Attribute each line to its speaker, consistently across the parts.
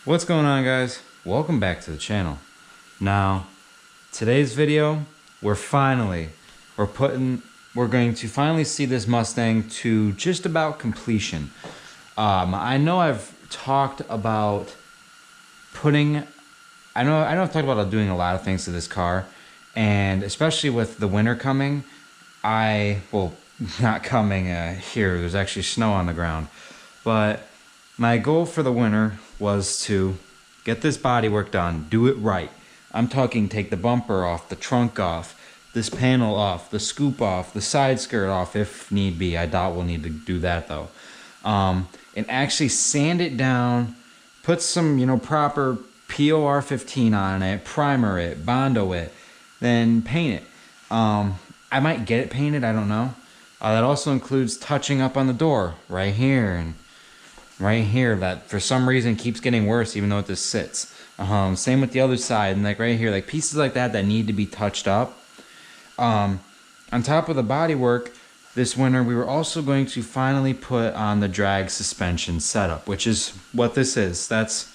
Speaker 1: What's going on, guys? Welcome back to the channel. Now, today's video, we're going to finally see this Mustang to just about completion. I know I've talked about doing a lot of things to this car, and especially with the winter coming, not coming here, there's actually snow on the ground, but my goal for the winter was to get this bodywork done, do it right. I'm talking take the bumper off, the trunk off, this panel off, the scoop off, the side skirt off if need be. I doubt we'll need to do that though. And actually sand it down, put some, proper POR 15 on it, primer it, Bondo it, then paint it. I might get it painted, I don't know. That also includes touching up on the door right here and right here, that for some reason keeps getting worse even though it just sits. Same with the other side, and like right here, like pieces like that need to be touched up. On top of the bodywork, this winter we were also going to finally put on the drag suspension setup, which is what this is. That's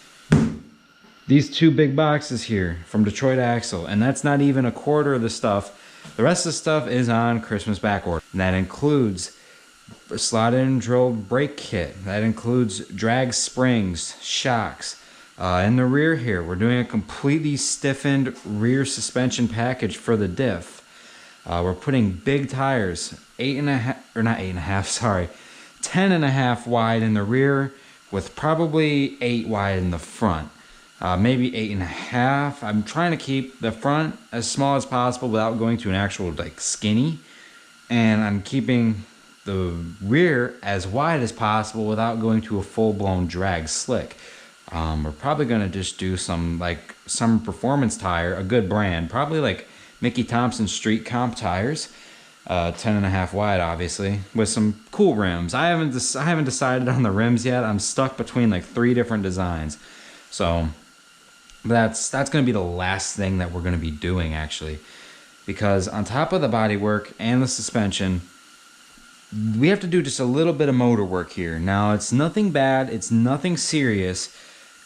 Speaker 1: these two big boxes here from Detroit Axle, and that's not even a quarter of the stuff. The rest of the stuff is on Christmas back order, and that includes a slotted and drilled brake kit. That includes drag springs, shocks. In the rear here, we're doing a completely stiffened rear suspension package for the diff. We're putting big tires, 10.5 wide in the rear with probably 8 wide in the front. Maybe 8.5. I'm trying to keep the front as small as possible without going to an actual skinny. And I'm keeping the rear as wide as possible without going to a full-blown drag slick. We're probably gonna just do some performance tire, a good brand, probably like Mickey Thompson Street Comp tires, 10.5 wide, obviously, with some cool rims. I haven't decided on the rims yet. I'm stuck between like 3 different designs, so that's gonna be the last thing that we're gonna be doing actually, because on top of the bodywork and the suspension, we have to do just a little bit of motor work here. Now, it's nothing bad, it's nothing serious.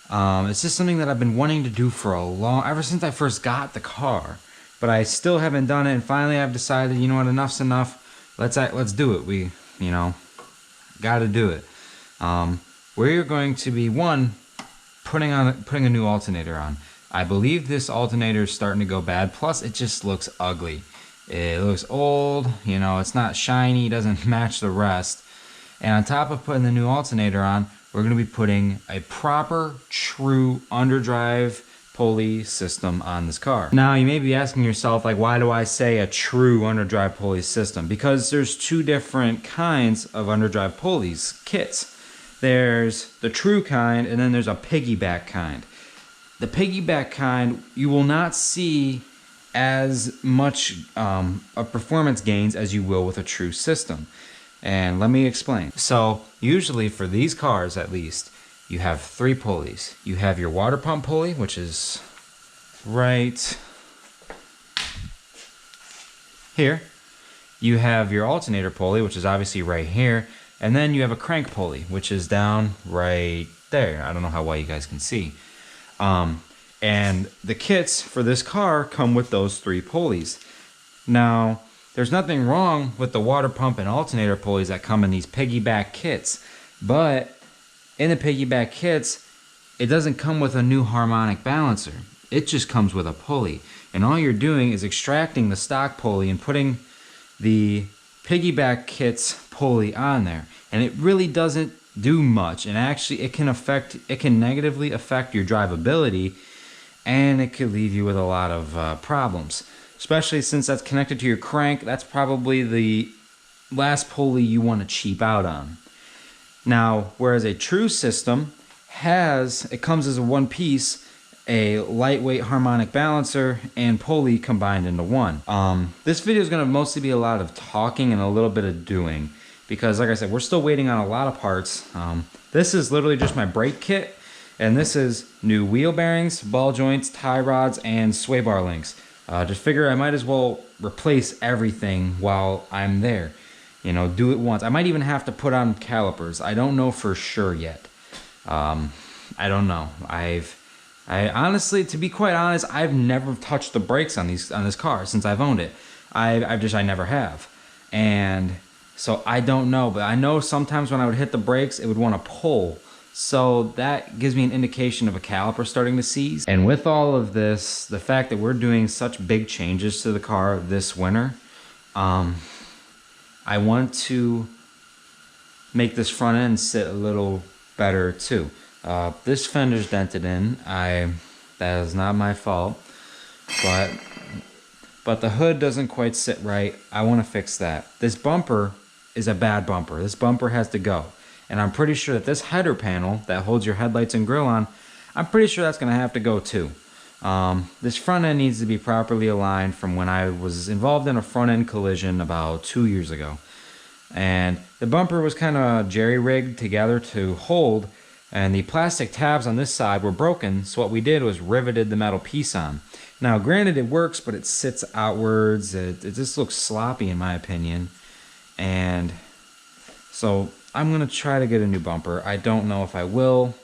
Speaker 1: It's just something that I've been wanting to do for ever since I first got the car, but I still haven't done it. And finally, I've decided, you know what, enough's enough. Let's do it. We, got to do it. We're going to be putting a new alternator on. I believe this alternator is starting to go bad. Plus, it just looks ugly. It looks old, it's not shiny, doesn't match the rest. And on top of putting the new alternator on, we're going to be putting a proper, true underdrive pulley system on this car. Now, you may be asking yourself, why do I say a true underdrive pulley system? Because there's 2 different kinds of underdrive pulleys kits. There's the true kind, and then there's a piggyback kind. The piggyback kind, you will not see as much of performance gains as you will with a true system. And let me explain. So usually for these cars, at least, you have 3 pulleys. You have your water pump pulley, which is right here. You have your alternator pulley, which is obviously right here. And then you have a crank pulley, which is down right there. I don't know how well you guys can see. And the kits for this car come with those 3 pulleys. Now, there's nothing wrong with the water pump and alternator pulleys that come in these piggyback kits, but in the piggyback kits, it doesn't come with a new harmonic balancer. It just comes with a pulley. And all you're doing is extracting the stock pulley and putting the piggyback kit's pulley on there. And it really doesn't do much. And actually, it can negatively affect your drivability, and it could leave you with a lot of problems, especially since that's connected to your crank. That's probably the last pulley you want to cheap out on. Now, whereas a true system comes as a one piece, a lightweight harmonic balancer and pulley combined into one. This video is going to mostly be a lot of talking and a little bit of doing, because like I said, we're still waiting on a lot of parts. This is literally just my brake kit. And this is new wheel bearings, ball joints, tie rods, and sway bar links. Just figure I might as well replace everything while I'm there. Do it once. I might even have to put on calipers. I don't know for sure yet. I don't know. I honestly, to be quite honest, I've never touched the brakes on this car since I've owned it. I never have. And so I don't know, but I know sometimes when I would hit the brakes, it would want to pull. So that gives me an indication of a caliper starting to seize. And with all of this, the fact that we're doing such big changes to the car this winter, I want to make this front end sit a little better too. This fender's dented in. That is not my fault, but the hood doesn't quite sit right. I want to fix that. This bumper is a bad bumper. This bumper has to go. And I'm pretty sure that this header panel that holds your headlights and grille on, I'm pretty sure that's going to have to go too. This front end needs to be properly aligned from when I was involved in a front end collision about 2 years ago. And the bumper was kind of jerry-rigged together to hold, and the plastic tabs on this side were broken, so what we did was riveted the metal piece on. Now granted it works, but it sits outwards. It just looks sloppy in my opinion. And so I'm gonna try to get a new bumper. I don't know if I will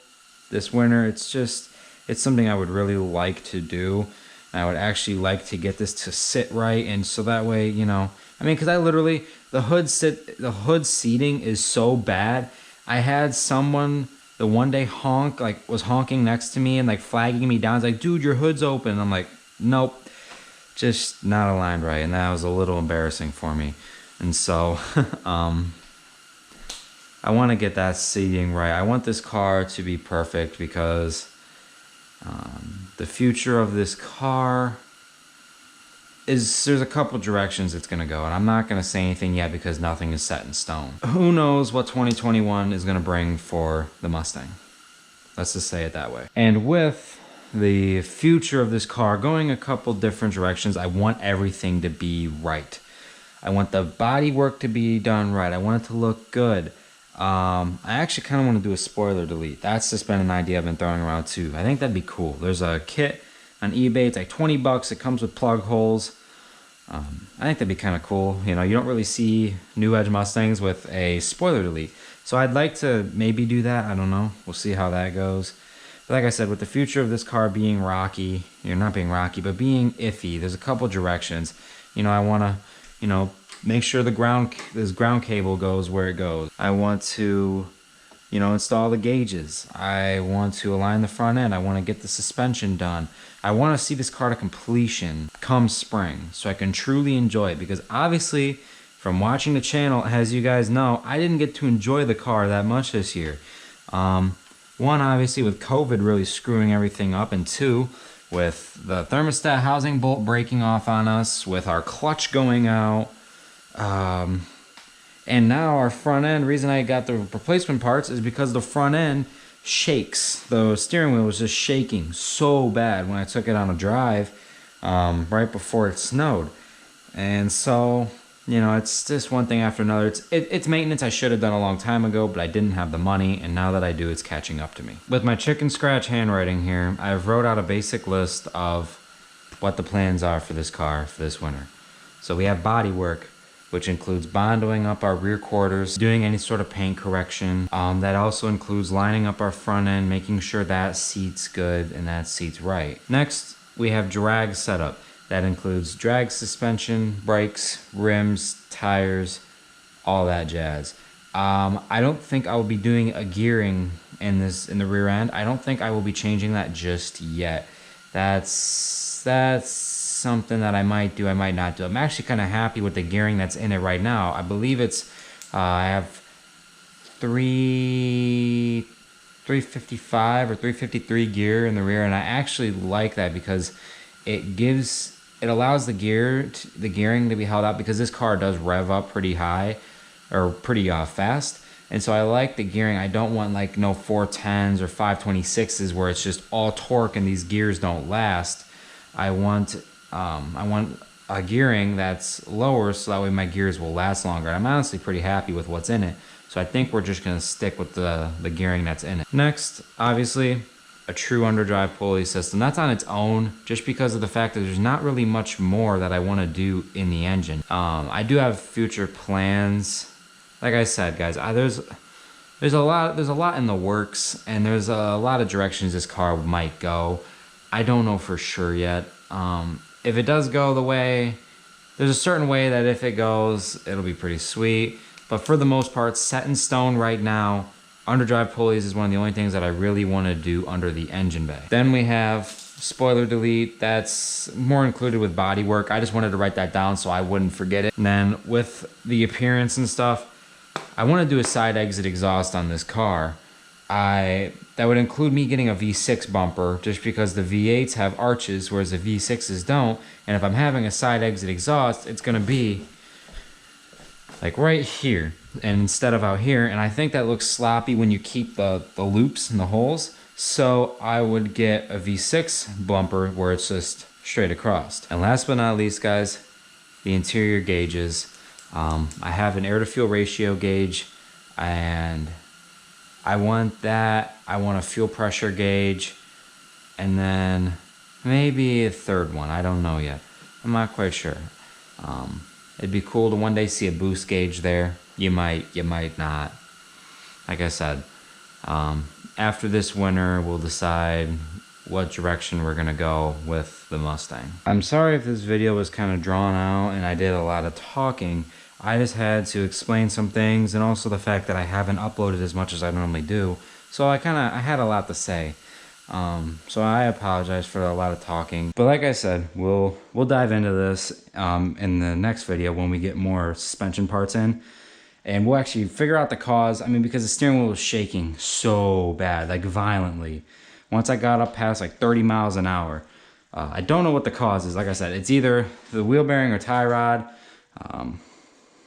Speaker 1: this winter. It's something I would really like to do. I would actually like to get this to sit right, and so that way, you know, I mean, because I literally, the hood seating is so bad. I had someone the one day was honking next to me and like flagging me down. It's like, dude, your hood's open. I'm like, nope, just not aligned right, and that was a little embarrassing for me. And so I want to get that seating right. I want this car to be perfect because the future of this car there's a couple directions it's going to go, and I'm not going to say anything yet because nothing is set in stone. Who knows what 2021 is going to bring for the Mustang. Let's just say it that way. And with the future of this car going a couple different directions, I want everything to be right. I want the body work to be done right. I want it to look good. I actually kind of want to do a spoiler delete. That's just been an idea I've been throwing around too. I think that'd be cool. There's a kit on eBay. It's like 20 bucks. It comes with plug holes. I think that'd be kind of cool. You know, you don't really see new Edge Mustangs with a spoiler delete. So I'd like to maybe do that. I don't know. We'll see how that goes. But like I said, with the future of this car being rocky, not being rocky, but being iffy, there's a couple directions. You know, I want to, you know, make sure this ground cable goes where it goes. I want to, you know, install the gauges. I want to align the front end. I want to get the suspension done. I want to see this car to completion come spring so I can truly enjoy it, because obviously from watching the channel, as you guys know, I didn't get to enjoy the car that much this year. One, obviously with COVID really screwing everything up, and two, with the thermostat housing bolt breaking off on us, with our clutch going out, and now our front end, reason I got the replacement parts is because the front end shakes. The steering wheel was just shaking so bad when I took it on a drive right before it snowed. And so, you know, it's just one thing after another. It's maintenance I should have done a long time ago, but I didn't have the money, and now that I do, it's catching up to me. With my chicken scratch handwriting here, I've wrote out a basic list of what the plans are for this car for this winter. So we have body work, which includes bondoing up our rear quarters, doing any sort of paint correction. That also includes lining up our front end, making sure that seat's good and that seat's right. Next, we have drag setup. That includes drag suspension, brakes, rims, tires, all that jazz. I don't think I will be doing a gearing in the rear end. I don't think I will be changing that just yet. That's something that I might do, I might not do. I'm actually kind of happy with the gearing that's in it right now. I believe it's, I have 355 or 353 gear in the rear, and I actually like that because it allows the gearing to be held out, because this car does rev up pretty high, or pretty fast. And so I like the gearing. I don't want like no 410s or 526s where it's just all torque and these gears don't last. I want a gearing that's lower so that way my gears will last longer. I'm honestly pretty happy with what's in it, so I think we're just going to stick with the gearing that's in it. Next, obviously, a true underdrive pulley system. That's on its own just because of the fact that there's not really much more that I want to do in the engine. I do have future plans. Like I said, guys, there's a lot in the works, and there's a lot of directions this car might go. I don't know for sure yet. If it does go the way, there's a certain way that if it goes, it'll be pretty sweet. But for the most part, set in stone right now, underdrive pulleys is one of the only things that I really want to do under the engine bay. Then we have spoiler delete. That's more included with body work. I just wanted to write that down so I wouldn't forget it. And then with the appearance and stuff, I want to do a side exit exhaust on this car. That would include me getting a V6 bumper, just because the V8s have arches, whereas the V6s don't. And if I'm having a side exit exhaust, it's going to be like right here, and instead of out here. And I think that looks sloppy when you keep the loops and the holes. So I would get a V6 bumper where it's just straight across. And last but not least, guys, the interior gauges. I have an air to fuel ratio gauge, and I want that. I want a fuel pressure gauge, and then maybe a third one. I don't know yet. I'm not quite sure. It'd be cool to one day see a boost gauge there. You might not. Like I said, after this winter, we'll decide what direction we're gonna go with the Mustang. I'm sorry if this video was kind of drawn out and I did a lot of talking. I just had to explain some things, and also the fact that I haven't uploaded as much as I normally do. So I had a lot to say. So I apologize for a lot of talking. But like I said, we'll dive into this in the next video when we get more suspension parts in. And we'll actually figure out the cause. I mean, because the steering wheel was shaking so bad, like violently. Once I got up past like 30 miles an hour. I don't know what the cause is. Like I said, it's either the wheel bearing or tie rod.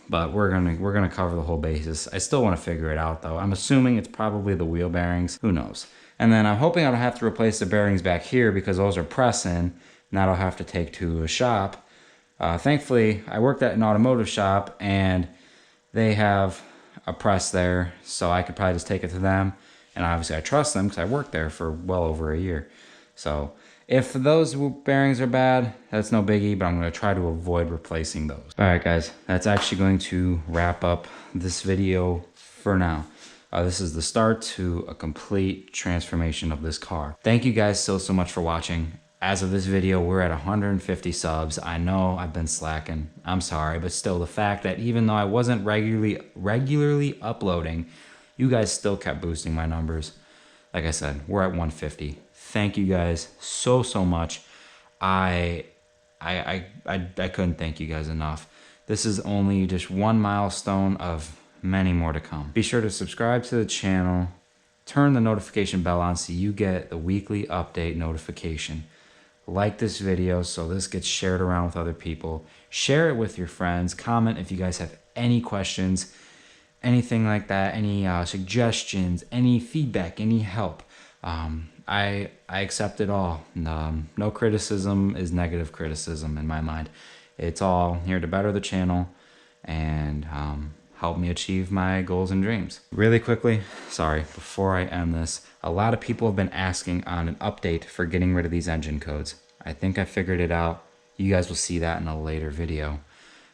Speaker 1: But we're gonna cover the whole basis. I still want to figure it out though. I'm assuming it's probably the wheel bearings. Who knows? And then I'm hoping I don't have to replace the bearings back here, because those are pressing, and that I'll have to take to a shop. Thankfully, I worked at an automotive shop and they have a press there, so I could probably just take it to them. And obviously I trust them because I worked there for well over a year. So if those bearings are bad, that's no biggie, but I'm going to try to avoid replacing those. All right, guys, that's actually going to wrap up this video for now. This is the start to a complete transformation of this car. Thank you guys so much for watching. As of this video, we're at 150 subs. I know I've been slacking. I'm sorry, but still, the fact that even though I wasn't regularly uploading, you guys still kept boosting my numbers. Like I said, we're at 150. Thank you guys so much. I couldn't thank you guys enough. This is only just one milestone of many more to come. Be sure to subscribe to the channel, turn the notification bell on so you get the weekly update notification. Like this video so this gets shared around with other people. Share it with your friends. Comment if you guys have any questions, anything like that, any suggestions, any feedback, any help. I accept it all. No criticism is negative criticism in my mind. It's all here to better the channel and help me achieve my goals and dreams. Really quickly, sorry, before I end this, a lot of people have been asking on an update for getting rid of these engine codes. I think I figured it out. You guys will see that in a later video.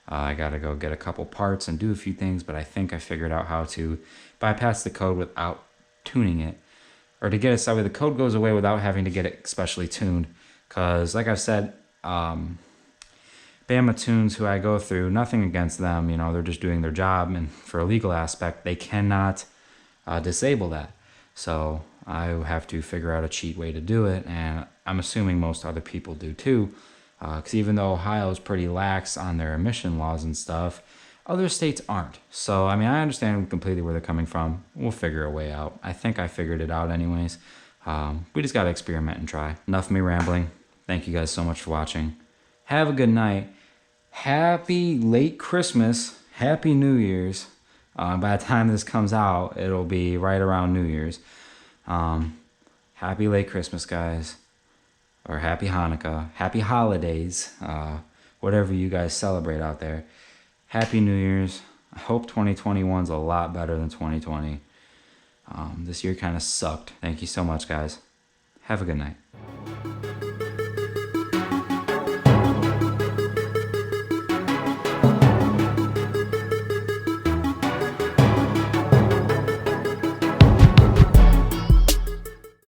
Speaker 1: I gotta go get a couple parts and do a few things, but I think I figured out how to bypass the code without tuning it. Or to get it so the code goes away without having to get it specially tuned. Because like I've said, Bama Tunes, who I go through, nothing against them, you know, they're just doing their job, and for a legal aspect, they cannot disable that. So I have to figure out a cheat way to do it, and I'm assuming most other people do too. Because even though Ohio is pretty lax on their emission laws and stuff, other states aren't. So, I mean, I understand completely where they're coming from. We'll figure a way out. I think I figured it out anyways. We just got to experiment and try. Enough of me rambling. Thank you guys so much for watching. Have a good night. Happy late Christmas. Happy New Year's. By the time this comes out, it'll be right around New Year's. Happy late Christmas, guys. Or happy Hanukkah. Happy holidays. Whatever you guys celebrate out there. Happy New Year's. I hope 2021's a lot better than 2020. This year kind of sucked. Thank you so much, guys. Have a good night.